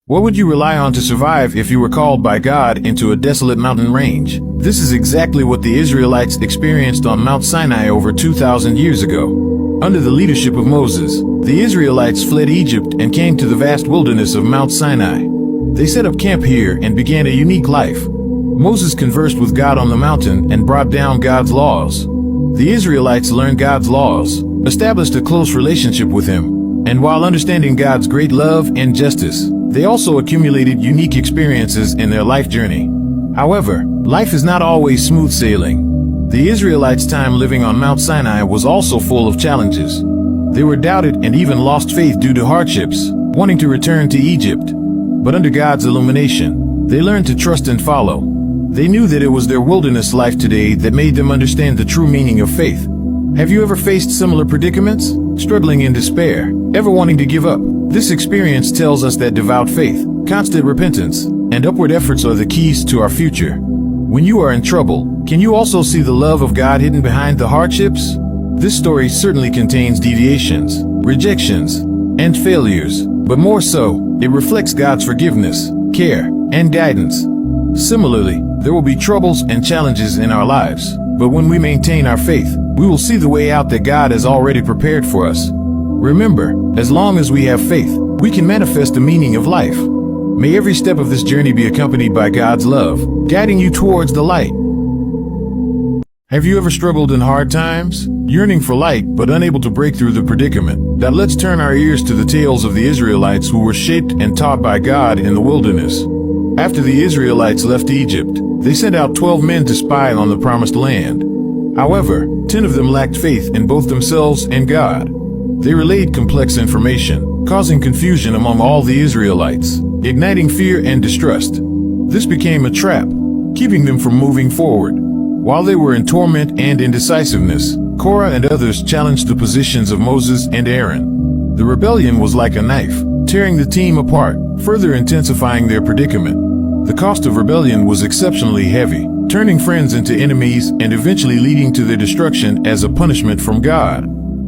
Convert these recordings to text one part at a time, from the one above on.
What would you rely on to survive if you were called by God into a desolate mountain range? This is exactly what the Israelites experienced on Mount Sinai over 2,000 years ago. Under the leadership of Moses, the Israelites fled Egypt and came to the vast wilderness of Mount Sinai. They set up camp here and began a unique life. Moses conversed with God on the mountain and brought down God's laws. The Israelites learned God's laws, established a close relationship with Him, and while understanding God's great love and justice, they also accumulated unique experiences in their life journey. However, life is not always smooth sailing. The Israelites' time living on Mount Sinai was also full of challenges. They were doubted and even lost faith due to hardships, wanting to return to Egypt. But under God's illumination, they learned to trust and follow. They knew that it was their wilderness life today that made them understand the true meaning of faith. Have you ever faced similar predicaments? Struggling in despair, ever wanting to give up? This experience tells us that devout faith, constant repentance, and upward efforts are the keys to our future. When you are in trouble, can you also see the love of God hidden behind the hardships? This story certainly contains deviations, rejections, and failures, but more so, it reflects God's forgiveness, care, and guidance. Similarly, there will be troubles and challenges in our lives, but when we maintain our faith, we will see the way out that God has already prepared for us. Remember, as long as we have faith, we can manifest the meaning of life. May every step of this journey be accompanied by God's love, guiding you towards the light. Have you ever struggled in hard times, yearning for light but unable to break through the predicament? Now let's turn our ears to the tales of the Israelites who were shaped and taught by God in the wilderness. After the Israelites left Egypt, they sent out 12 men to spy on the promised land. However, 10 of them lacked faith in both themselves and God. They relayed complex information, causing confusion among all the Israelites, igniting fear and distrust. This became a trap, keeping them from moving forward. While they were in torment and indecisiveness, Kora and others challenged the positions of Moses and Aaron. The rebellion was like a knife, tearing the team apart, further intensifying their predicament. The cost of rebellion was exceptionally heavy, turning friends into enemies and eventually leading to their destruction as a punishment from God.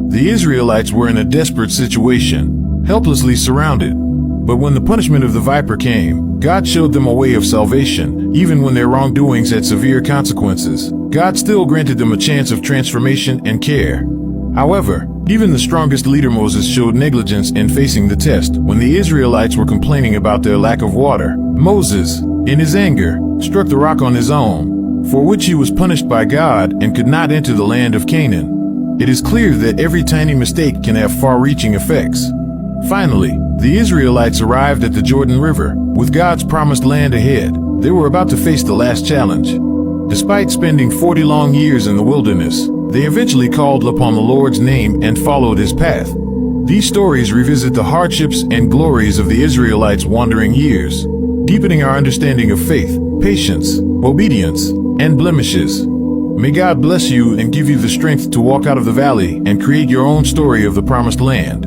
The Israelites were in a desperate situation, helplessly surrounded. But when the punishment of the viper came, God showed them a way of salvation. Even when their wrongdoings had severe consequences, God still granted them a chance of transformation and care. However, even the strongest leader Moses showed negligence in facing the test. When the Israelites were complaining about their lack of water, Moses, in his anger, struck the rock on his own, for which he was punished by God and could not enter the land of Canaan. It is clear that every tiny mistake can have far-reaching effects. Finally, the Israelites arrived at the Jordan River, with God's promised land ahead. They were about to face the last challenge. Despite spending 40 long years in the wilderness, they eventually called upon the Lord's name and followed His path. These stories revisit the hardships and glories of the Israelites' wandering years, deepening our understanding of faith, patience, obedience, and blemishes. May God bless you and give you the strength to walk out of the valley and create your own story of the promised land.